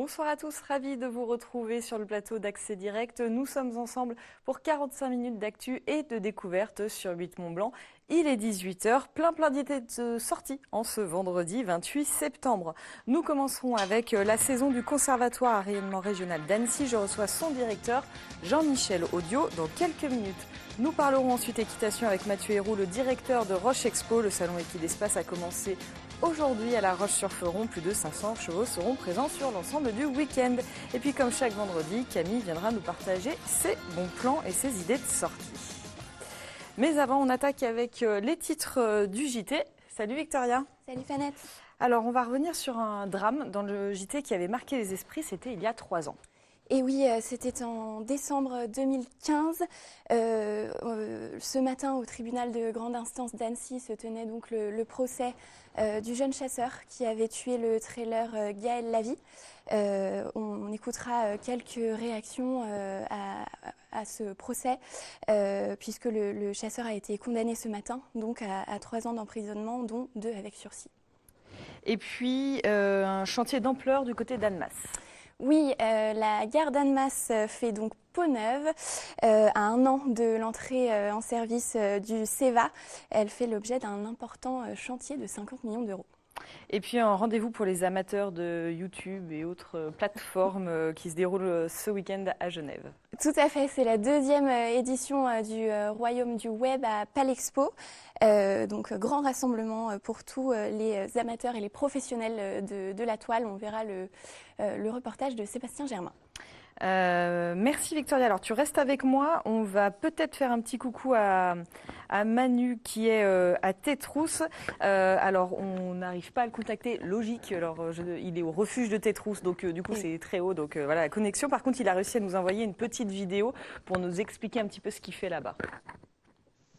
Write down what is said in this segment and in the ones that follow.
Bonsoir à tous, ravi de vous retrouver sur le plateau d'Accès Direct. Nous sommes ensemble pour 45 minutes d'actu et de découverte sur 8 Mont-Blanc. Il est 18h, plein d'idées de sortie en ce vendredi 28 septembre. Nous commencerons avec la saison du Conservatoire à rayonnement régional d'Annecy. Je reçois son directeur, Jean-Michel Audio, dans quelques minutes. Nous parlerons ensuite équitation avec Mathieu Héroux, le directeur de Roche Expo. Le salon Équidespace a commencé aujourd'hui à La Roche-sur-Foron. Plus de 500 chevaux seront présents sur l'ensemble du week-end. Et puis comme chaque vendredi, Camille viendra nous partager ses bons plans et ses idées de sortie. Mais avant, on attaque avec les titres du JT. Salut Victoria. Salut Fanette. Alors on va revenir sur un drame dans le JT qui avait marqué les esprits, c'était il y a 3 ans. Et oui, c'était en décembre 2015. Ce matin, au tribunal de grande instance d'Annecy, se tenait donc le procès du jeune chasseur qui avait tué le trailer Gaël Lavie. On écoutera quelques réactions à ce procès, puisque le chasseur a été condamné ce matin, donc à 3 ans d'emprisonnement, dont 2 avec sursis. Et puis, un chantier d'ampleur du côté d'Annemasse. Oui, la gare d'Annemasse fait donc peau neuve. À 1 an de l'entrée en service du CEVA, elle fait l'objet d'un important chantier de 50 millions d'euros. Et puis un rendez-vous pour les amateurs de YouTube et autres plateformes qui se déroulent ce week-end à Genève. Tout à fait, c'est la 2e édition du Royaume du Web à Palexpo. Donc grand rassemblement pour tous les amateurs et les professionnels de la toile. On verra le reportage de Sébastien Germain. Merci Victoria. Alors tu restes avec moi. On va peut-être faire un petit coucou à Manu qui est à Tétrousse. Alors on n'arrive pas à le contacter, logique. Alors il est au refuge de Tétrousse, donc du coup c'est très haut. Donc voilà la connexion. Par contre il a réussi à nous envoyer une petite vidéo pour nous expliquer un petit peu ce qu'il fait là-bas.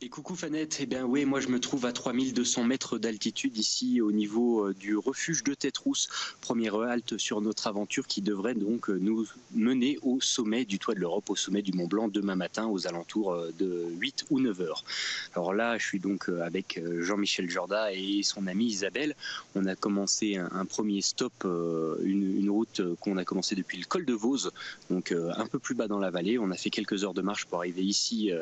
Et coucou Fanette, eh bien oui, moi je me trouve à 3200 mètres d'altitude ici au niveau du refuge de Tétrousse, première halte sur notre aventure qui devrait donc nous mener au sommet du Toit de l'Europe, au sommet du Mont Blanc demain matin aux alentours de 8 ou 9 heures. Alors là je suis donc avec Jean-Michel Jorda et son amie Isabelle. On a commencé un premier stop, une route qu'on a commencé depuis le col de Vose, donc un peu plus bas dans la vallée. On a fait quelques heures de marche pour arriver ici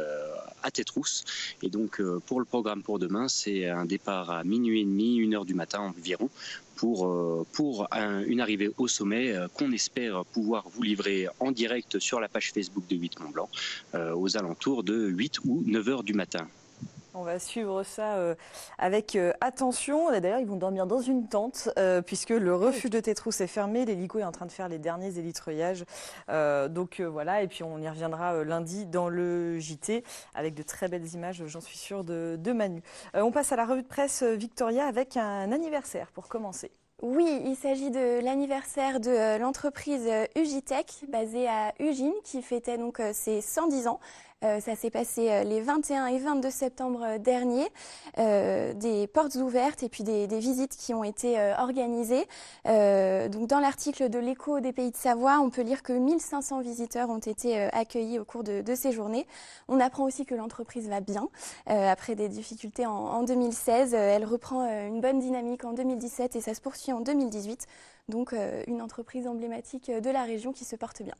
à Tétrousse. Et donc pour le programme pour demain, c'est un départ à minuit et demi, 1h du matin environ, pour une arrivée au sommet qu'on espère pouvoir vous livrer en direct sur la page Facebook de 8 Mont Blanc aux alentours de 8 ou 9 heures du matin. On va suivre ça avec attention. D'ailleurs, ils vont dormir dans une tente puisque le refuge de Tétrousse est fermé. L'hélico est en train de faire les derniers élitreuillages. Donc voilà, et puis on y reviendra lundi dans le JT avec de très belles images, j'en suis sûre, de Manu. On passe à la revue de presse Victoria avec un anniversaire pour commencer. Oui, il s'agit de l'anniversaire de l'entreprise Ugitech, basée à Ugine, qui fêtait donc ses 110 ans. Ça s'est passé les 21 et 22 septembre dernier. Des portes ouvertes et puis des visites qui ont été organisées. Donc dans l'article de l'Écho des Pays de Savoie, on peut lire que 1500 visiteurs ont été accueillis au cours de ces journées. On apprend aussi que l'entreprise va bien. Après des difficultés en 2016, elle reprend une bonne dynamique en 2017 et ça se poursuit en 2018. Donc une entreprise emblématique de la région qui se porte bien.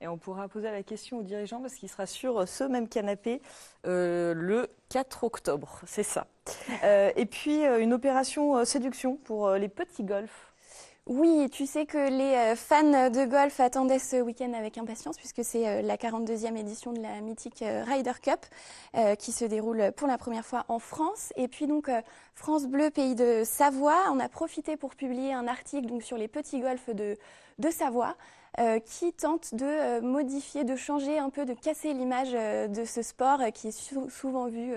Et on pourra poser la question aux dirigeants parce qu'il sera sur ce même canapé le 4 octobre, c'est ça. Et puis une opération séduction pour les petits golfs. Oui, tu sais que les fans de golf attendaient ce week-end avec impatience puisque c'est la 42e édition de la mythique Ryder Cup qui se déroule pour la première fois en France. Et puis donc France Bleu, Pays de Savoie, on a profité pour publier un article donc, sur les petits golfs de Savoie. Qui tente de modifier, de changer un peu, de casser l'image de ce sport qui est souvent vu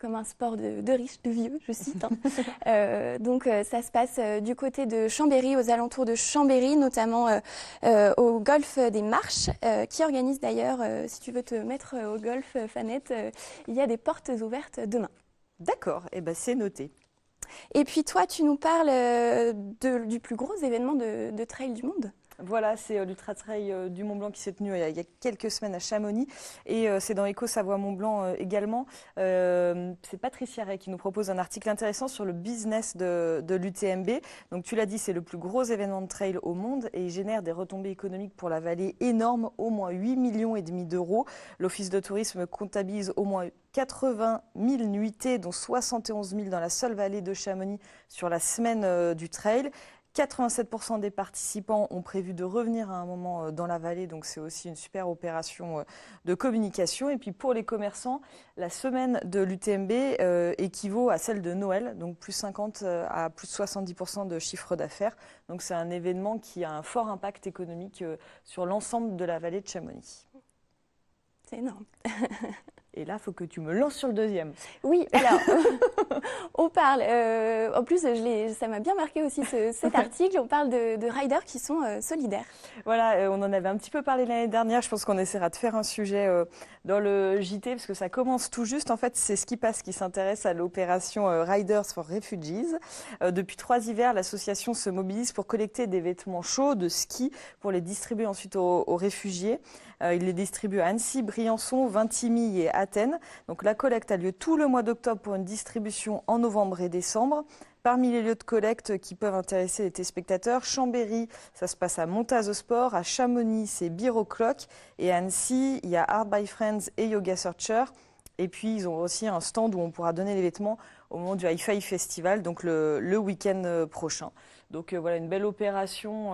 comme un sport de riches, de vieux, je cite. Donc ça se passe du côté de Chambéry, aux alentours de Chambéry, notamment au golf des Marches, qui organise d'ailleurs, si tu veux te mettre au golf, Fanette, il y a des portes ouvertes demain. D'accord, et ben c'est noté. Et puis toi, tu nous parles du plus gros événement de trail du monde. Voilà, c'est l'Ultra Trail du Mont Blanc qui s'est tenu il y a quelques semaines à Chamonix et c'est dans Éco Savoie Mont Blanc également. C'est Patricia Ray qui nous propose un article intéressant sur le business de l'UTMB. Donc tu l'as dit, c'est le plus gros événement de trail au monde et il génère des retombées économiques pour la vallée énormes, au moins 8,5 millions d'euros. L'Office de tourisme comptabilise au moins 80 000 nuitées, dont 71 000 dans la seule vallée de Chamonix sur la semaine du trail. 87% des participants ont prévu de revenir à un moment dans la vallée, donc c'est aussi une super opération de communication. Et puis pour les commerçants, la semaine de l'UTMB équivaut à celle de Noël, donc plus 50 à plus de 70% de chiffre d'affaires. Donc c'est un événement qui a un fort impact économique sur l'ensemble de la vallée de Chamonix. C'est énorme. Et là, il faut que tu me lances sur le deuxième. Oui, alors, on parle, en plus, ça m'a bien marqué aussi cet article, on parle de riders qui sont solidaires. Voilà, on en avait un petit peu parlé l'année dernière, je pense qu'on essaiera de faire un sujet dans le JT, parce que ça commence tout juste. En fait, c'est Ski Pass qui s'intéresse à l'opération Riders for Refugees. Depuis 3 hivers, l'association se mobilise pour collecter des vêtements chauds de ski pour les distribuer ensuite aux réfugiés. Il les distribue à Annecy, Briançon, Vintimille et Athènes. Donc la collecte a lieu tout le mois d'octobre pour une distribution en novembre et décembre. Parmi les lieux de collecte qui peuvent intéresser les téléspectateurs, Chambéry, ça se passe à Montaze-Sport, à Chamonix, c'est Beer O'Clock, et à Annecy, il y a Art by Friends et Yoga Searcher. Et puis, ils ont aussi un stand où on pourra donner les vêtements au moment du Hi-Fi Festival, donc le week-end prochain. Donc voilà, une belle opération.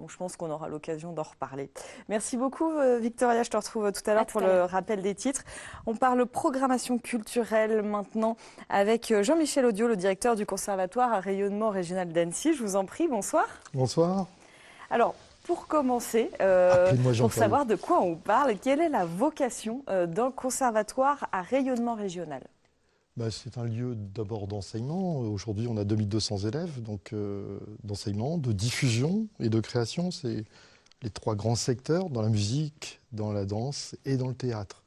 Je pense qu'on aura l'occasion d'en reparler. Merci beaucoup, Victoria. Je te retrouve tout à l'heure pour le rappel des titres. On parle programmation culturelle maintenant avec Jean-Michel Audiot, le directeur du Conservatoire à rayonnement régional d'Annecy. Je vous en prie, bonsoir. Bonsoir. Alors, pour commencer, pour savoir de quoi on parle, quelle est la vocation d'un conservatoire à rayonnement régional ? C'est un lieu d'abord d'enseignement. Aujourd'hui, on a 2200 élèves, donc d'enseignement, de diffusion et de création. C'est les 3 grands secteurs dans la musique, dans la danse et dans le théâtre.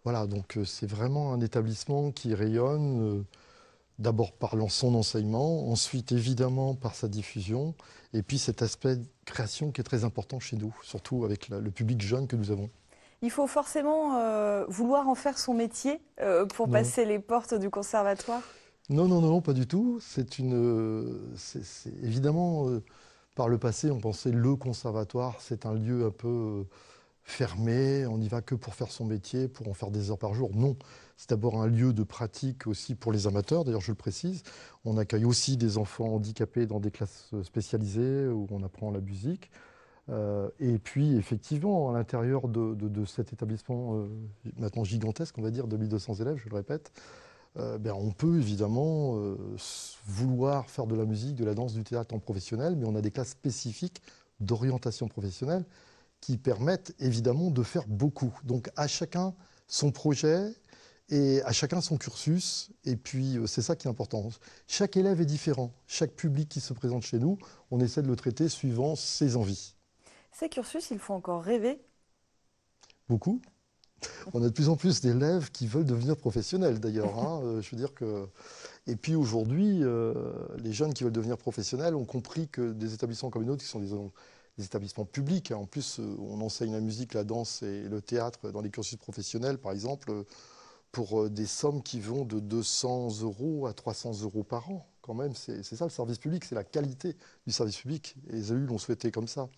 Voilà, donc c'est vraiment un établissement qui rayonne d'abord par son enseignement, ensuite évidemment par sa diffusion, et puis cet aspect de création qui est très important chez nous, surtout avec le public jeune que nous avons. Il faut forcément vouloir en faire son métier pour passer les portes du conservatoire ? Non, pas du tout. C'est évidemment, par le passé, on pensait le conservatoire, c'est un lieu un peu fermé, on n'y va que pour faire son métier, pour en faire des heures par jour. Non, c'est d'abord un lieu de pratique aussi pour les amateurs, d'ailleurs je le précise. On accueille aussi des enfants handicapés dans des classes spécialisées où on apprend la musique. Et puis, effectivement, à l'intérieur de cet établissement maintenant gigantesque, on va dire 2200 élèves, je le répète, on peut évidemment vouloir faire de la musique, de la danse, du théâtre en professionnel, mais on a des classes spécifiques d'orientation professionnelle qui permettent évidemment de faire beaucoup. Donc, à chacun son projet et à chacun son cursus. Et puis, c'est ça qui est important. Chaque élève est différent. Chaque public qui se présente chez nous, on essaie de le traiter suivant ses envies. Ces cursus, il faut encore rêver. Beaucoup. On a de plus en plus d'élèves qui veulent devenir professionnels, d'ailleurs. Je veux dire que... Et puis aujourd'hui, les jeunes qui veulent devenir professionnels ont compris que des établissements comme les nôtres, qui sont des établissements publics, en plus, on enseigne la musique, la danse et le théâtre dans les cursus professionnels, par exemple, pour des sommes qui vont de 200 € à 300 € par an. Quand même, c'est ça le service public, c'est la qualité du service public. Et les élus l'ont souhaité comme ça.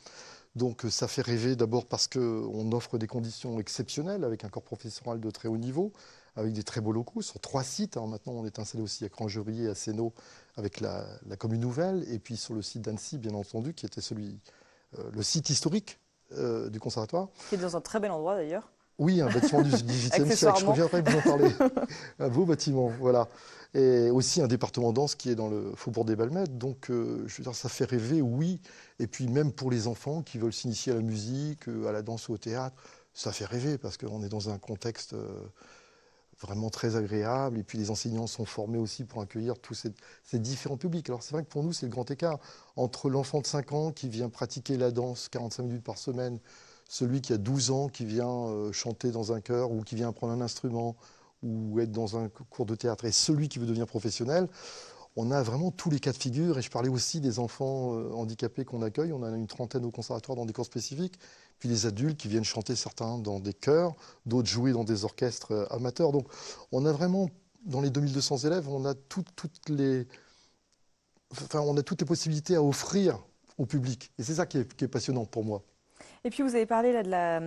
Donc ça fait rêver d'abord parce qu'on offre des conditions exceptionnelles avec un corps professoral de très haut niveau, avec des très beaux locaux sur 3 sites. Alors maintenant, on est installé aussi à Crangerie et à Sénaux avec la commune nouvelle, et puis sur le site d'Annecy, bien entendu, qui était le site historique du conservatoire. Qui est dans un très bel endroit d'ailleurs. Oui, un bâtiment du XVIIIe siècle, je reviendrai vous en parler. Un beau bâtiment, voilà. Et aussi un département dense qui est dans le faubourg des Balmettes. Donc, je veux dire, ça fait rêver, oui. Et puis, même pour les enfants qui veulent s'initier à la musique, à la danse ou au théâtre, ça fait rêver parce qu'on est dans un contexte vraiment très agréable. Et puis, les enseignants sont formés aussi pour accueillir tous ces différents publics. Alors, c'est vrai que pour nous, c'est le grand écart entre l'enfant de 5 ans qui vient pratiquer la danse 45 minutes par semaine, celui qui a 12 ans qui vient chanter dans un chœur ou qui vient apprendre un instrument ou être dans un cours de théâtre, et celui qui veut devenir professionnel, on a vraiment tous les cas de figure. Et je parlais aussi des enfants handicapés qu'on accueille. On en a une trentaine au conservatoire dans des cours spécifiques. Puis les adultes qui viennent chanter, certains dans des chœurs, d'autres jouer dans des orchestres amateurs. Donc on a vraiment, dans les 2200 élèves, on a on a toutes les possibilités à offrir au public. Et c'est ça qui est passionnant pour moi. Et puis vous avez parlé là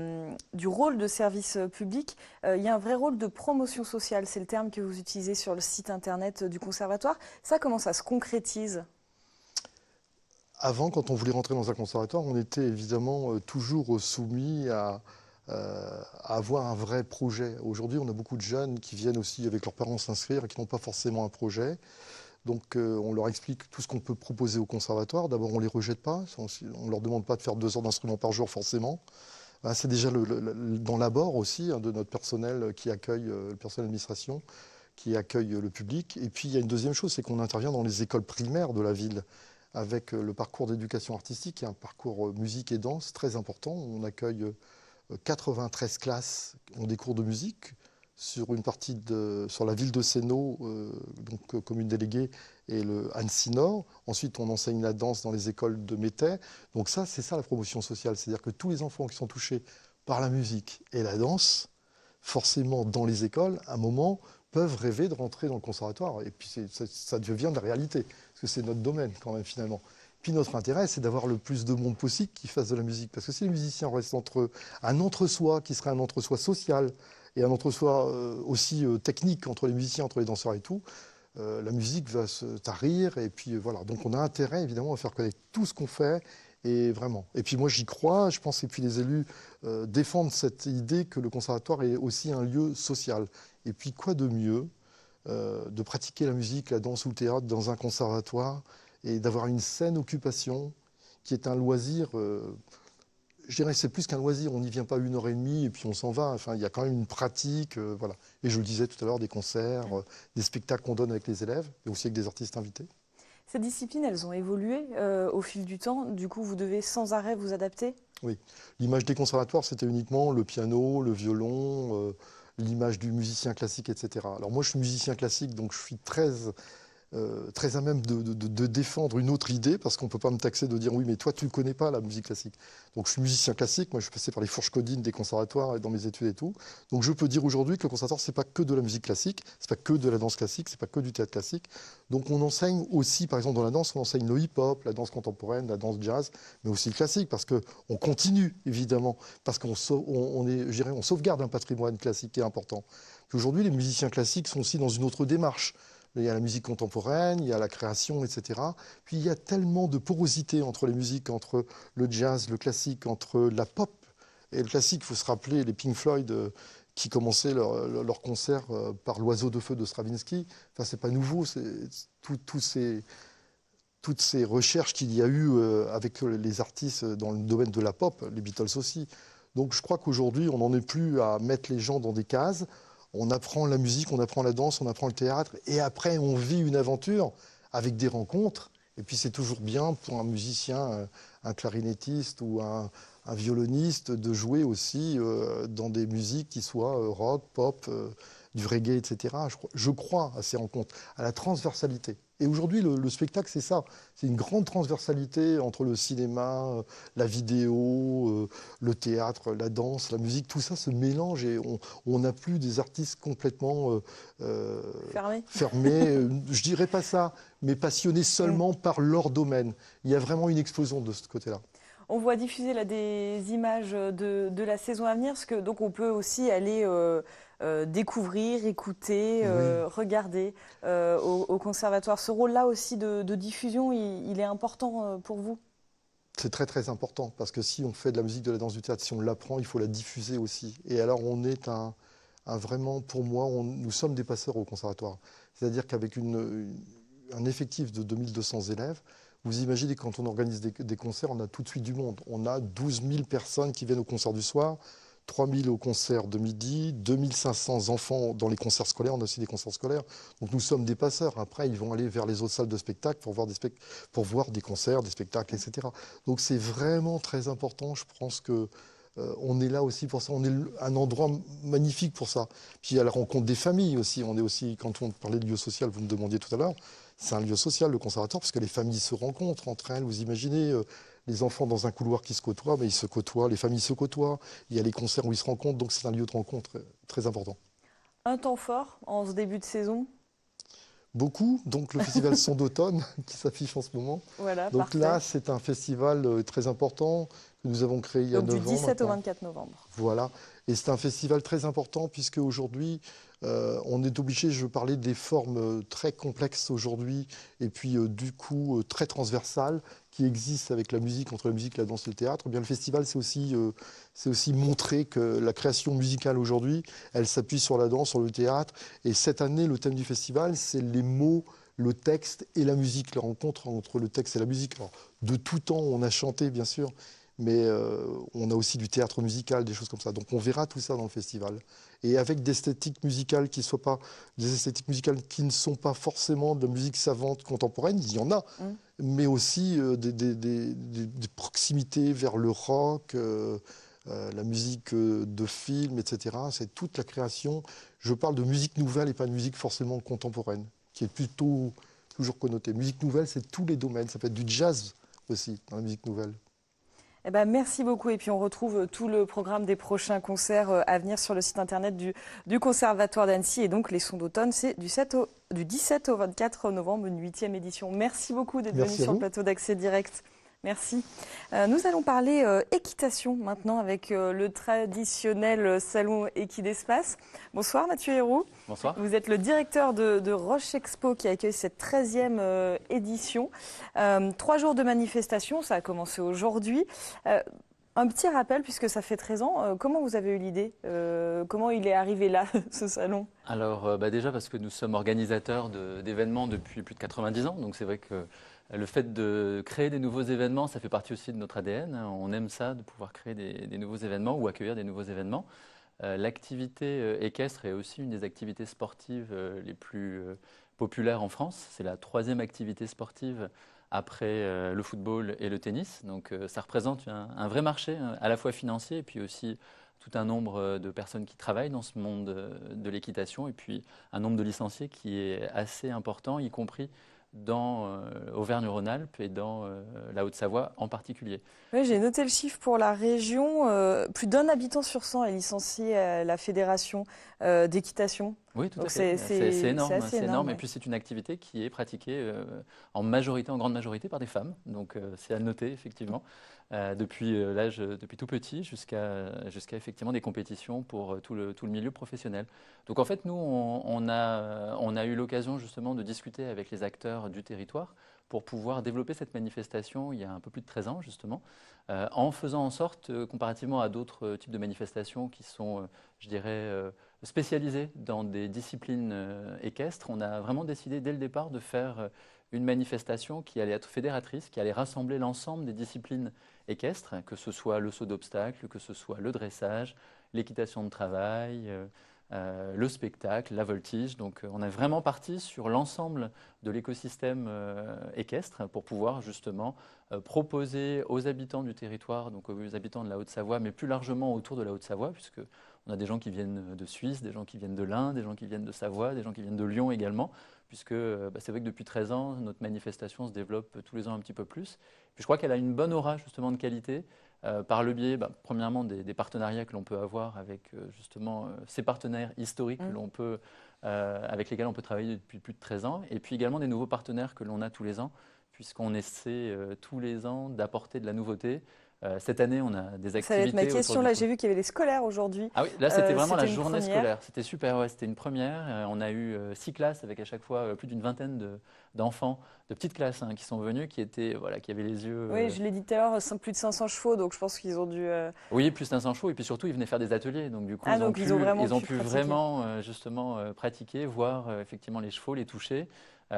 du rôle de service public. Il y a un vrai rôle de promotion sociale, c'est le terme que vous utilisez sur le site internet du conservatoire. Ça, comment ça se concrétise? Avant, quand on voulait rentrer dans un conservatoire, on était évidemment toujours soumis à avoir un vrai projet. Aujourd'hui, on a beaucoup de jeunes qui viennent aussi avec leurs parents s'inscrire et qui n'ont pas forcément un projet. Donc on leur explique tout ce qu'on peut proposer au conservatoire. D'abord, on ne les rejette pas. On ne leur demande pas de faire 2 heures d'instruments par jour forcément. C'est déjà dans l'abord aussi de notre personnel qui accueille, le personnel d'administration, qui accueille le public. Et puis il y a une deuxième chose, c'est qu'on intervient dans les écoles primaires de la ville avec le parcours d'éducation artistique, qui est un parcours musique et danse très important. On accueille 93 classes qui ont des cours de musique sur une partie sur la ville de Sénaux, donc commune déléguée, et le Annecy-Nord. Ensuite, on enseigne la danse dans les écoles de Métais. Donc ça, c'est ça la promotion sociale. C'est-à-dire que tous les enfants qui sont touchés par la musique et la danse, forcément dans les écoles, à un moment, peuvent rêver de rentrer dans le conservatoire. Et puis ça devient de la réalité, parce que c'est notre domaine quand même finalement. Puis notre intérêt, c'est d'avoir le plus de monde possible qui fasse de la musique. Parce que si les musiciens restent entre eux, un entre-soi qui serait un entre-soi social, et un entre-soi aussi technique entre les musiciens, entre les danseurs et tout, la musique va se tarir. Et puis voilà. Donc on a intérêt évidemment à faire connaître tout ce qu'on fait. Et vraiment. Et puis moi j'y crois, je pense, et puis les élus défendent cette idée que le conservatoire est aussi un lieu social. Et puis quoi de mieux de pratiquer la musique, la danse ou le théâtre dans un conservatoire et d'avoir une saine occupation qui est un loisir. Je dirais que c'est plus qu'un loisir, on n'y vient pas 1h30 et puis on s'en va. Enfin, il y a quand même une pratique, voilà. Et je le disais tout à l'heure, des concerts, des spectacles qu'on donne avec les élèves, et aussi avec des artistes invités. Ces disciplines, elles ont évolué au fil du temps. Du coup, vous devez sans arrêt vous adapter? Oui. L'image des conservatoires, c'était uniquement le piano, le violon, l'image du musicien classique, etc. Alors moi, je suis musicien classique, donc je suis très à même de défendre une autre idée, parce qu'on ne peut pas me taxer de dire oui, mais toi, tu ne connais pas la musique classique. Donc je suis musicien classique, moi je suis passé par les fourches codines des conservatoires et dans mes études et tout. Donc je peux dire aujourd'hui que le conservatoire, c'est pas que de la musique classique, c'est pas que de la danse classique, c'est pas que du théâtre classique. Donc on enseigne aussi, par exemple dans la danse, on enseigne le hip-hop, la danse contemporaine, la danse jazz, mais aussi le classique, parce qu'on continue évidemment, parce qu'on sauvegarde un patrimoine classique qui est important. Puis aujourd'hui, les musiciens classiques sont aussi dans une autre démarche. Il y a la musique contemporaine, il y a la création, etc. Puis il y a tellement de porosité entre les musiques, entre le jazz, le classique, entre la pop et le classique. Il faut se rappeler les Pink Floyd qui commençaient leur concert par l'Oiseau de feu de Stravinsky. Enfin, c'est pas nouveau, c'est toutes ces recherches qu'il y a eu avec les artistes dans le domaine de la pop, les Beatles aussi. Donc je crois qu'aujourd'hui, on n'en est plus à mettre les gens dans des cases. On apprend la musique, on apprend la danse, on apprend le théâtre, et après on vit une aventure avec des rencontres. Et puis c'est toujours bien pour un musicien, un clarinettiste ou un violoniste de jouer aussi dans des musiques qui soient rock, pop, du reggae, etc. Je crois à ces rencontres, à la transversalité. Et aujourd'hui, le spectacle, c'est ça. C'est une grande transversalité entre le cinéma, la vidéo, le théâtre, la danse, la musique. Tout ça se mélange et on n'a plus des artistes complètement fermés. Je dirais pas ça, mais passionnés seulement par leur domaine. Il y a vraiment une explosion de ce côté-là. On voit diffuser là des images de la saison à venir, parce que donc on peut aussi aller découvrir, écouter, regarder au conservatoire. Ce rôle-là aussi de diffusion, il est important pour vous? C'est très très important, parce que si on fait de la musique, de la danse, du théâtre, si on l'apprend, il faut la diffuser aussi. Et alors on est vraiment, pour moi, nous sommes des passeurs au conservatoire. C'est-à-dire qu'avec un effectif de 2200 élèves, vous imaginez quand on organise des concerts, on a tout de suite du monde. On a 12 000 personnes qui viennent au concert du soir, 3 000 au concert de midi, 2 500 enfants dans les concerts scolaires, on a aussi des concerts scolaires. Donc nous sommes des passeurs. Après, ils vont aller vers les autres salles de spectacle pour voir des concerts, des spectacles, etc. Donc c'est vraiment très important. Je pense que on est là aussi pour ça. On est un endroit magnifique pour ça. Puis à la rencontre des familles aussi. On est aussi, quand on parlait de lieu social, vous me demandiez tout à l'heure, c'est un lieu social, le conservatoire, parce que les familles se rencontrent entre elles. Vous imaginez les enfants dans un couloir qui se côtoient, mais ils se côtoient, les familles se côtoient. Il y a les concerts où ils se rencontrent, donc c'est un lieu de rencontre très important. Un temps fort en ce début de saison? Beaucoup, donc le festival Son d'automne qui s'affiche en ce moment. Voilà, Donc parfait. là, c'est un festival très important que nous avons créé il y a Donc 9 du ans 17 au maintenant. 24 novembre. Voilà, et c'est un festival très important puisque aujourd'hui, on est obligé, je parlais des formes très complexes aujourd'hui et puis du coup très transversales qui existent avec la musique, entre la musique, la danse et le théâtre. Eh bien, le festival, c'est aussi montrer que la création musicale aujourd'hui, elle s'appuie sur la danse, sur le théâtre. Et cette année, le thème du festival, c'est les mots, le texte et la musique, la rencontre entre le texte et la musique. Alors, de tout temps, on a chanté, bien sûr, mais on a aussi du théâtre musical, des choses comme ça. Donc on verra tout ça dans le festival. Et avec des esthétiques musicales qui soient pas des esthétiques musicales qui ne sont pas forcément de la musique savante contemporaine, il y en a, mais aussi des proximités vers le rock, la musique de film, etc. C'est toute la création. Je parle de musique nouvelle et pas de musique forcément contemporaine, qui est plutôt toujours connotée. Musique nouvelle, c'est tous les domaines. Ça peut être du jazz aussi dans la musique nouvelle. Eh ben, merci beaucoup. Et puis on retrouve tout le programme des prochains concerts à venir sur le site internet du Conservatoire d'Annecy. Et donc les sons d'automne, c'est du 17 au 24 novembre, une 8e édition. Merci beaucoup d'être venu sur le plateau d'Accès Direct. Merci. Nous allons parler équitation maintenant avec le traditionnel salon Équidespace. Bonsoir Mathieu Héroux. Bonsoir. Vous êtes le directeur de Roche Expo qui accueille cette 13e édition. 3 jours de manifestation, ça a commencé aujourd'hui. Un petit rappel, puisque ça fait 13 ans, comment vous avez eu l'idée comment il est arrivé là, ce salon? Alors déjà parce que nous sommes organisateurs d'événements depuis plus de 90 ans, donc c'est vrai que le fait de créer des nouveaux événements, ça fait partie aussi de notre ADN. On aime ça, de pouvoir créer des nouveaux événements ou accueillir des nouveaux événements. L'activité équestre est aussi une des activités sportives les plus populaires en France. C'est la 3e activité sportive après le football et le tennis. Donc ça représente un vrai marché, à la fois financier et puis aussi tout un nombre de personnes qui travaillent dans ce monde de l'équitation et puis un nombre de licenciés qui est assez important, y compris dans Auvergne-Rhône-Alpes et dans la Haute-Savoie en particulier. Oui, j'ai noté le chiffre pour la région. Plus d'1 habitant sur 100 est licencié à la fédération d'équitation. Oui, tout à fait. C'est énorme. C'est énorme. Ouais. Et puis c'est une activité qui est pratiquée en grande majorité par des femmes. Donc c'est à noter effectivement. Depuis tout petit jusqu'à effectivement des compétitions pour tout le milieu professionnel. Donc en fait, nous, on a eu l'occasion justement de discuter avec les acteurs du territoire pour pouvoir développer cette manifestation il y a un peu plus de 13 ans justement, en faisant en sorte, comparativement à d'autres types de manifestations qui sont, je dirais, spécialisées dans des disciplines équestres, on a vraiment décidé dès le départ de faire une manifestation qui allait être fédératrice, qui allait rassembler l'ensemble des disciplines équestres, que ce soit le saut d'obstacle, que ce soit le dressage, l'équitation de travail, le spectacle, la voltige. Donc on est vraiment parti sur l'ensemble de l'écosystème équestre pour pouvoir justement proposer aux habitants du territoire, donc aux habitants de la Haute-Savoie, mais plus largement autour de la Haute-Savoie, puisque on a des gens qui viennent de Suisse, des gens qui viennent de l'Ain, des gens qui viennent de Savoie, des gens qui viennent de Lyon également, puisque c'est vrai que depuis 13 ans, notre manifestation se développe tous les ans un petit peu plus. Puis je crois qu'elle a une bonne aura justement de qualité, par le biais, premièrement, des partenariats que l'on peut avoir avec justement ces partenaires historiques que l'on peut, avec lesquels on peut travailler depuis plus de 13 ans, et puis également des nouveaux partenaires que l'on a tous les ans, puisqu'on essaie tous les ans d'apporter de la nouveauté. Cette année, on a des activités. Ça va être ma question. Là, j'ai vu qu'il y avait les scolaires aujourd'hui. Ah oui, là, c'était vraiment la journée scolaire. C'était super, ouais, c'était une première. On a eu 6 classes avec à chaque fois plus d'une vingtaine d'enfants, de petites classes qui sont venus, qui avaient les yeux. Oui, je l'ai dit tout à l'heure, plus de 500 chevaux, donc je pense qu'ils ont dû. Oui, plus de 500 chevaux, et puis surtout, ils venaient faire des ateliers. Donc, du coup, ils ont pu vraiment justement pratiquer, voir effectivement les chevaux, les toucher.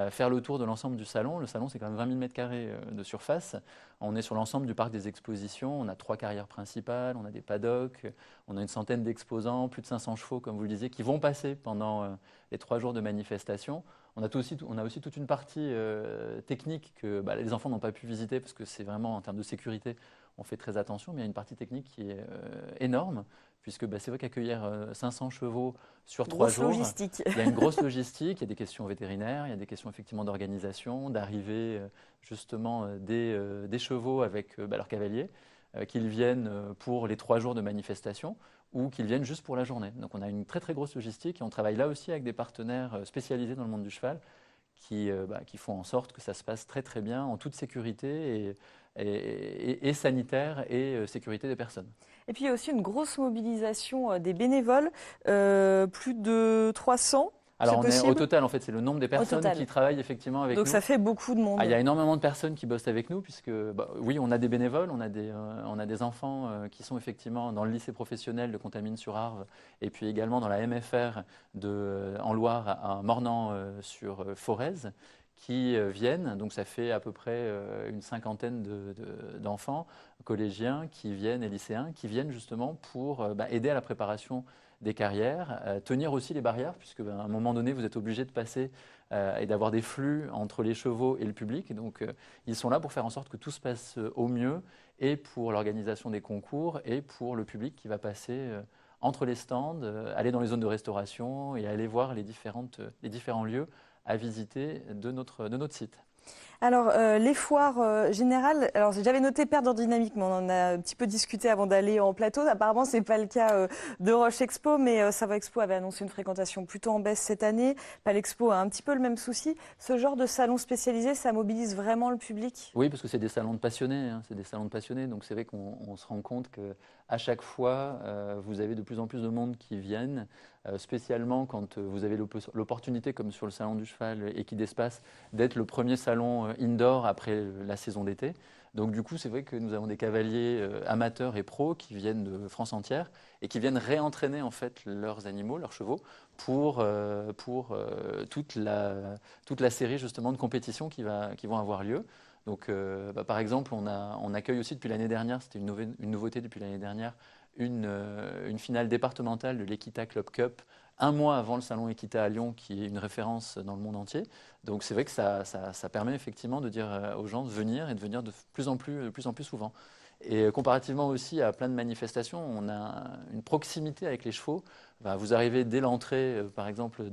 Faire le tour de l'ensemble du salon. Le salon, c'est quand même 20 000 m² de surface. On est sur l'ensemble du parc des expositions. On a 3 carrières principales, on a des paddocks, on a une centaine d'exposants, plus de 500 chevaux, comme vous le disiez, qui vont passer pendant les 3 jours de manifestation. On a aussi toute une partie technique que les enfants n'ont pas pu visiter parce que c'est vraiment, en termes de sécurité, on fait très attention, mais il y a une partie technique qui est énorme, puisque c'est vrai qu'accueillir 500 chevaux sur 3 jours, logistique. il y a une grosse logistique, il y a des questions vétérinaires, il y a des questions effectivement d'organisation, d'arrivée justement des chevaux avec leurs cavaliers, qu'ils viennent pour les 3 jours de manifestation ou qu'ils viennent juste pour la journée. Donc on a une très très grosse logistique et on travaille là aussi avec des partenaires spécialisés dans le monde du cheval qui font en sorte que ça se passe très très bien en toute sécurité et sanitaire et sécurité des personnes. Et puis il y a aussi une grosse mobilisation des bénévoles, plus de 300. Alors c'est possible au total, en fait, c'est le nombre des personnes qui travaillent effectivement avec nous. Donc ça fait beaucoup de monde. Il y a énormément de personnes qui bossent avec nous, puisque oui, on a des bénévoles, on a des enfants qui sont effectivement dans le lycée professionnel de Contamine-sur-Arve, et puis également dans la MFR en Loire à Mornan sur Forez, qui viennent. Donc ça fait à peu près une cinquantaine d'enfants collégiens qui viennent et lycéens qui viennent justement pour aider à la préparation des carrières, tenir aussi les barrières, puisque à un moment donné, vous êtes obligé de passer et d'avoir des flux entre les chevaux et le public. Et donc, ils sont là pour faire en sorte que tout se passe au mieux, et pour l'organisation des concours, et pour le public qui va passer entre les stands, aller dans les zones de restauration et aller voir les différents lieux à visiter de notre site. Alors, les foires générales, alors j'avais noté perdre dynamique, mais on en a un petit peu discuté avant d'aller en plateau. Apparemment, ce n'est pas le cas de Roche Expo, mais Savoie Expo avait annoncé une fréquentation plutôt en baisse cette année. Palexpo a un petit peu le même souci. Ce genre de salon spécialisé, ça mobilise vraiment le public? Oui, parce que c'est des salons de passionnés, c'est des salons de passionnés. Donc c'est vrai qu'on se rend compte qu'à chaque fois, vous avez de plus en plus de monde qui viennent, spécialement quand vous avez l'opportunité, comme sur le salon du cheval Equidespace, d'être le premier salon indoor après la saison d'été. Donc du coup, c'est vrai que nous avons des cavaliers amateurs et pros qui viennent de France entière et qui viennent réentraîner en fait leurs animaux, leurs chevaux, pour toute la série justement de compétitions qui vont avoir lieu. Donc par exemple, on accueille aussi depuis l'année dernière, c'était une nouveauté depuis l'année dernière, une finale départementale de l'Equita Club Cup, un mois avant le salon Equita à Lyon, qui est une référence dans le monde entier. Donc c'est vrai que ça permet effectivement de dire aux gens de venir et de venir de plus en plus souvent. Et comparativement aussi à plein de manifestations, on a une proximité avec les chevaux. Vous arrivez dès l'entrée, par exemple,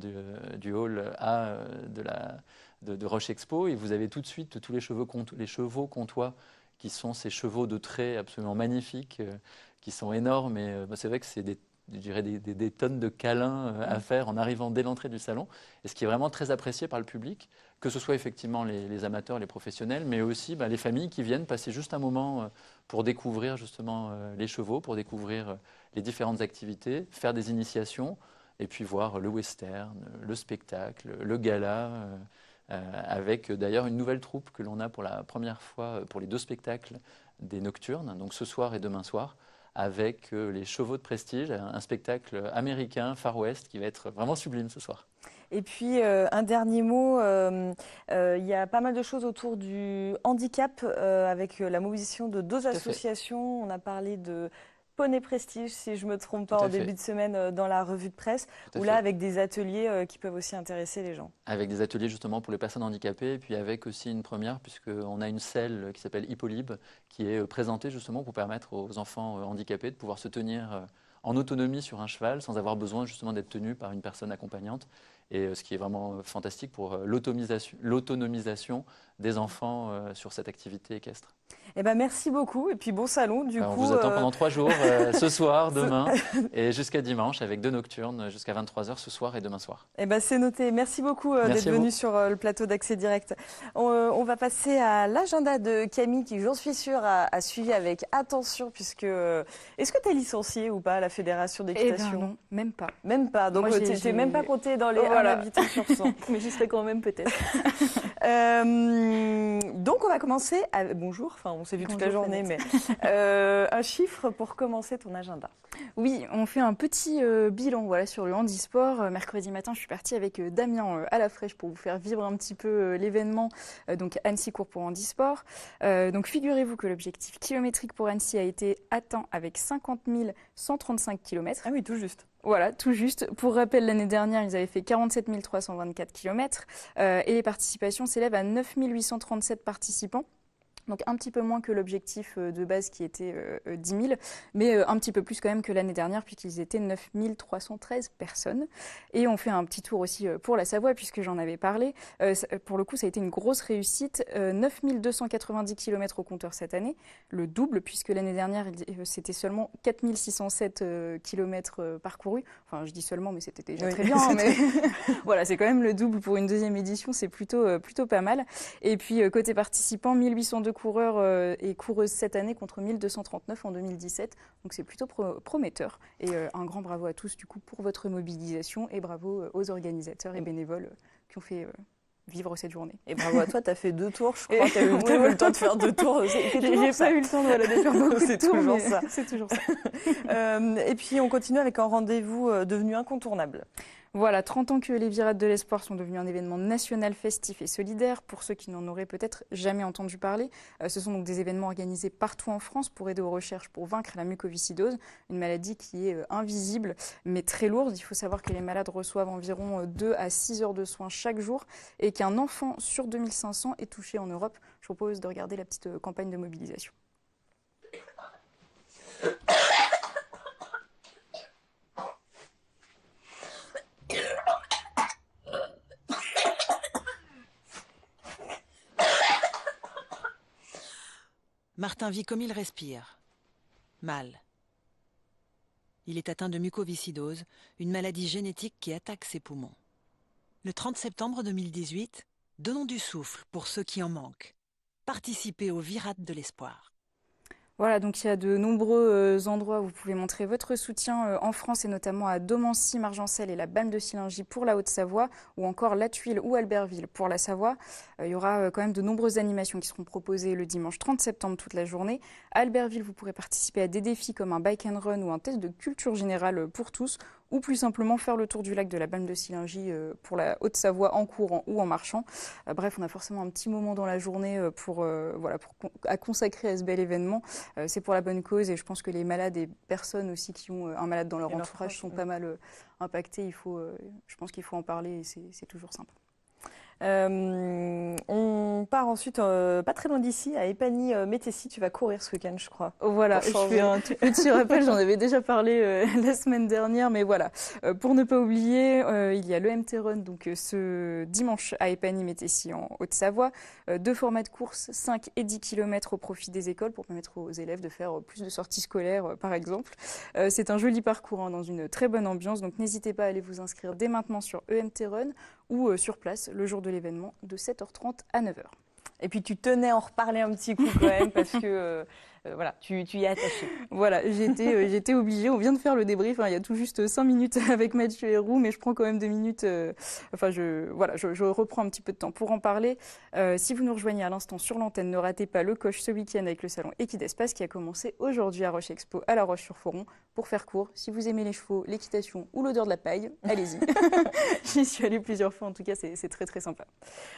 du hall A de Roche Expo, et vous avez tout de suite tous les chevaux comtois, qui sont ces chevaux de trait absolument magnifiques, qui sont énormes. Et c'est vrai que c'est des tonnes de câlins à faire en arrivant dès l'entrée du salon. Et ce qui est vraiment très apprécié par le public, que ce soit effectivement les amateurs, les professionnels, mais aussi les familles qui viennent passer juste un moment pour découvrir justement les chevaux, pour découvrir les différentes activités, faire des initiations, et puis voir le western, le spectacle, le gala, avec d'ailleurs une nouvelle troupe que l'on a pour la première fois pour les 2 spectacles des Nocturnes, donc ce soir et demain soir, avec les chevaux de prestige, un spectacle américain, Far West, qui va être vraiment sublime ce soir. Et puis, un dernier mot, il y a pas mal de choses autour du handicap, avec la mobilisation de 2 associations. On a parlé de Poney Prestige, si je ne me trompe pas, en début de semaine dans la revue de presse, ou là avec des ateliers qui peuvent aussi intéresser les gens. Avec des ateliers justement pour les personnes handicapées, et puis avec aussi une première, puisqu'on a une selle qui s'appelle Hippolybe, qui est présentée justement pour permettre aux enfants handicapés de pouvoir se tenir en autonomie sur un cheval, sans avoir besoin justement d'être tenu par une personne accompagnante. Et ce qui est vraiment fantastique pour l'autonomisation des enfants sur cette activité équestre. Eh ben, merci beaucoup et puis bon salon du coup. On vous attend pendant 3 jours, ce soir, demain et jusqu'à dimanche, avec 2 nocturnes jusqu'à 23h ce soir et demain soir. Eh ben, c'est noté. Merci beaucoup d'être venu sur le plateau d'Accès Direct. On va passer à l'agenda de Camille qui, j'en suis sûre, a suivi avec attention puisque... Est-ce que tu es licenciée ou pas à la Fédération d'équitation? Non, même pas. Même pas. Donc tu n'es même pas compté dans les 1 habitant sur 100. Mais j'y serai quand même peut-être. Donc on va commencer. Bonjour, enfin on s'est vu toute la journée, mais un chiffre pour commencer ton agenda. Oui, on fait un petit bilan sur le handisport. Mercredi matin, je suis partie avec Damien à la fraîche pour vous faire vivre un petit peu l'événement. Donc Annecy court pour handisport. Donc figurez-vous que l'objectif kilométrique pour Annecy a été atteint avec 50 135 km. Ah oui, tout juste. Voilà, tout juste. Pour rappel, l'année dernière, ils avaient fait 47 324 km et les participations s'élèvent à 9 837 participants. Donc un petit peu moins que l'objectif de base qui était 10 000, mais un petit peu plus quand même que l'année dernière puisqu'ils étaient 9 313 personnes. Et on fait un petit tour aussi pour la Savoie puisque j'en avais parlé. Pour le coup, ça a été une grosse réussite. 9 290 km au compteur cette année, le double puisque l'année dernière, c'était seulement 4 607 km parcourus. Enfin, je dis seulement, mais c'était déjà très bien. Hein, mais voilà, c'est quand même le double pour une deuxième édition, c'est plutôt pas mal. Et puis, côté participants, 1802 coureurs et coureuses cette année contre 1239 en 2017. Donc, c'est plutôt prometteur. Et un grand bravo à tous, du coup, pour votre mobilisation et bravo aux organisateurs et bénévoles qui ont fait vivre cette journée. Et bravo à toi, tu as fait 2 tours, je crois. Tu as eu le temps de faire 2 tours. J'ai pas eu le temps de faire beaucoup de tours, toujours ça. C'est toujours ça. Et puis, on continue avec un rendez-vous devenu incontournable. Voilà, 30 ans que les Virades de l'Espoir sont devenus un événement national festif et solidaire. Pour ceux qui n'en auraient peut-être jamais entendu parler, ce sont donc des événements organisés partout en France pour aider aux recherches pour vaincre la mucoviscidose, une maladie qui est invisible mais très lourde. Il faut savoir que les malades reçoivent environ 2 à 6 heures de soins chaque jour et qu'un enfant sur 2500 est touché en Europe. Je vous propose de regarder la petite campagne de mobilisation. Martin vit comme il respire. Mal. Il est atteint de mucoviscidose, une maladie génétique qui attaque ses poumons. Le 30 septembre 2018, donnons du souffle pour ceux qui en manquent. Participez aux Virades de l'Espoir. Voilà, donc il y a de nombreux endroits où vous pouvez montrer votre soutien en France et notamment à Domancy, Margencel et la Balme de Sillingy pour la Haute-Savoie ou encore La Tuile ou Albertville pour la Savoie. Il y aura quand même de nombreuses animations qui seront proposées le dimanche 30 septembre toute la journée. À Albertville, vous pourrez participer à des défis comme un bike and run ou un test de culture générale pour tous ou plus simplement faire le tour du lac de la Balme de Sillingy pour la Haute-Savoie en courant ou en marchant. Bref, on a forcément un petit moment dans la journée à consacrer à ce bel événement. C'est pour la bonne cause et je pense que les malades et personnes aussi qui ont un malade dans leur entourage sont pas mal impactés. Je pense qu'il faut en parler et c'est toujours sympa. On part ensuite, pas très loin d'ici, à Épagny-Métessy. Tu vas courir ce week-end, je crois. Voilà, je fais un tout petit rappel, j'en avais déjà parlé la semaine dernière, mais voilà. Pour ne pas oublier, il y a le MT Run, donc ce dimanche à Épagny-Métessy en Haute-Savoie. 2 formats de course, 5 et 10 km au profit des écoles pour permettre aux élèves de faire plus de sorties scolaires, par exemple. C'est un joli parcours dans une très bonne ambiance, donc n'hésitez pas à aller vous inscrire dès maintenant sur EMT Run ou sur place le jour de l'événement de 7h30 à 9h. Et puis tu tenais à en reparler un petit coup quand même parce que voilà, tu y es attaché. Voilà, j'étais obligée. On vient de faire le débrief, il y a tout juste 5 minutes avec Mathieu Héroux, mais je prends quand même 2 minutes. Je reprends un petit peu de temps pour en parler. Si vous nous rejoignez à l'instant sur l'antenne, ne ratez pas le coche ce week-end avec le salon Equidespace qui a commencé aujourd'hui à Roche Expo à La Roche-sur-Foron. Pour faire court, si vous aimez les chevaux, l'équitation ou l'odeur de la paille, allez-y. J'y suis allée plusieurs fois, en tout cas c'est très très sympa.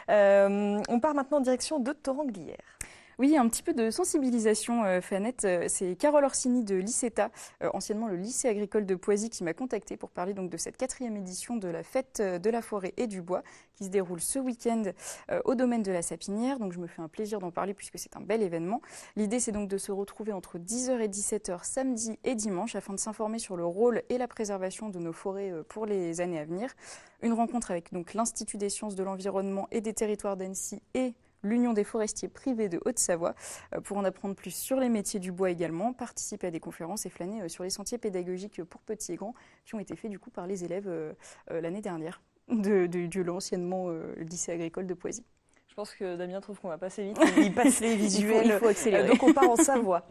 On part maintenant en direction de Thoranglières. Oui, un petit peu de sensibilisation, Fanette. C'est Carole Orsini de l'ICETA, anciennement le lycée agricole de Poisy, qui m'a contactée pour parler donc de cette 4e édition de la fête de la forêt et du bois qui se déroule ce week-end au domaine de la Sapinière. Donc je me fais un plaisir d'en parler puisque c'est un bel événement. L'idée, c'est donc de se retrouver entre 10h et 17h samedi et dimanche afin de s'informer sur le rôle et la préservation de nos forêts pour les années à venir. Une rencontre avec donc l'Institut des sciences de l'environnement et des territoires d'Annecy et l'Union des forestiers privés de Haute-Savoie pour en apprendre plus sur les métiers du bois également, participer à des conférences et flâner sur les sentiers pédagogiques pour petits et grands qui ont été faits du coup par les élèves l'année dernière de l'anciennement lycée agricole de Poisy. Je pense que Damien trouve qu'on va passer vite. Il passe les visuels. Il faut accélérer. Donc on part en Savoie.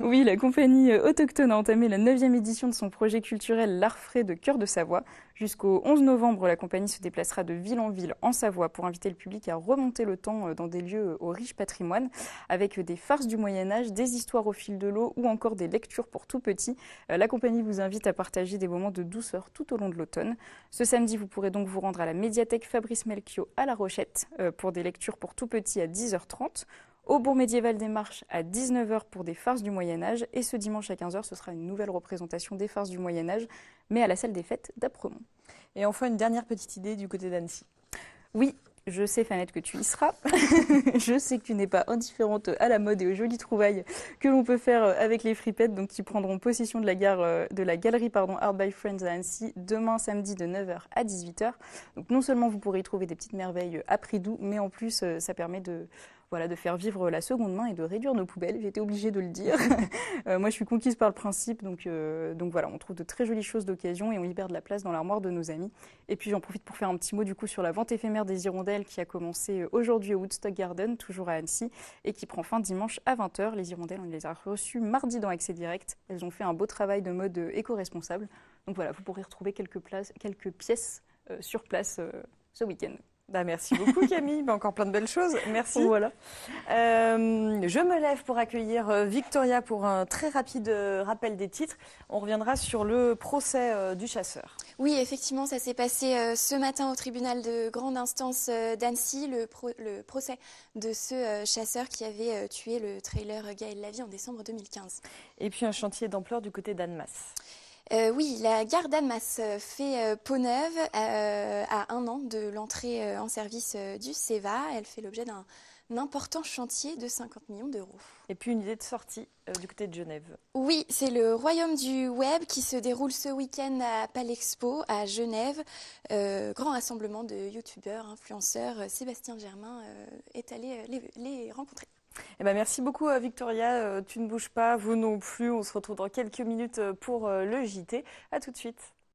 Oui, la compagnie autochtone a entamé la 9e édition de son projet culturel L'Art frais de Cœur de Savoie. Jusqu'au 11 novembre, la compagnie se déplacera de ville en ville en Savoie pour inviter le public à remonter le temps dans des lieux au riche patrimoine avec des farces du Moyen-Âge, des histoires au fil de l'eau ou encore des lectures pour tout petits. La compagnie vous invite à partager des moments de douceur tout au long de l'automne. Ce samedi, vous pourrez donc vous rendre à la médiathèque Fabrice Melchior à La Rochette pour des lectures pour tout petits à 10h30. Au Bourg médiéval des Marches à 19h pour des farces du Moyen-Âge. Et ce dimanche à 15h, ce sera une nouvelle représentation des farces du Moyen-Âge, mais à la salle des fêtes d'Apremont. Et enfin, une dernière petite idée du côté d'Annecy. Oui, Je sais, Fanette, que tu y seras. Je sais que tu n'es pas indifférente à la mode et aux jolies trouvailles que l'on peut faire avec les fripettes, donc qui prendront possession de la galerie Art by Friends à Annecy demain samedi de 9h à 18h. Donc non seulement vous pourrez y trouver des petites merveilles à prix doux, mais en plus ça permet de faire vivre la seconde main et de réduire nos poubelles. J'étais obligée de le dire. Moi, je suis conquise par le principe. Donc voilà, on trouve de très jolies choses d'occasion et on libère de la place dans l'armoire de nos amis. Et puis, j'en profite pour faire un petit mot du coup sur la vente éphémère des hirondelles qui a commencé aujourd'hui au Woodstock Garden, toujours à Annecy, et qui prend fin dimanche à 20h. Les hirondelles, on les a reçues mardi dans Accès Direct. Elles ont fait un beau travail de mode éco-responsable. Donc voilà, vous pourrez retrouver quelques pièces sur place ce week-end. Merci beaucoup Camille, encore plein de belles choses, merci. Voilà. Je me lève pour accueillir Victoria pour un très rapide rappel des titres. On reviendra sur le procès du chasseur. Oui, effectivement, ça s'est passé ce matin au tribunal de grande instance d'Annecy, le procès de ce chasseur qui avait tué le trailer Gaël Lavie en décembre 2015. Et puis un chantier d'ampleur du côté d'Annemasse. Oui, la gare d'Annemasse fait peau neuve à 1 an de l'entrée en service du CEVA. Elle fait l'objet d'un important chantier de 50 millions d'euros. Et puis une idée de sortie du côté de Genève. Oui, c'est le Royaume du Web qui se déroule ce week-end à Palexpo à Genève. Grand rassemblement de youtubeurs, influenceurs. Sébastien Germain est allé les rencontrer. Merci beaucoup Victoria, tu ne bouges pas, vous non plus, on se retrouve dans quelques minutes pour le JT. À tout de suite.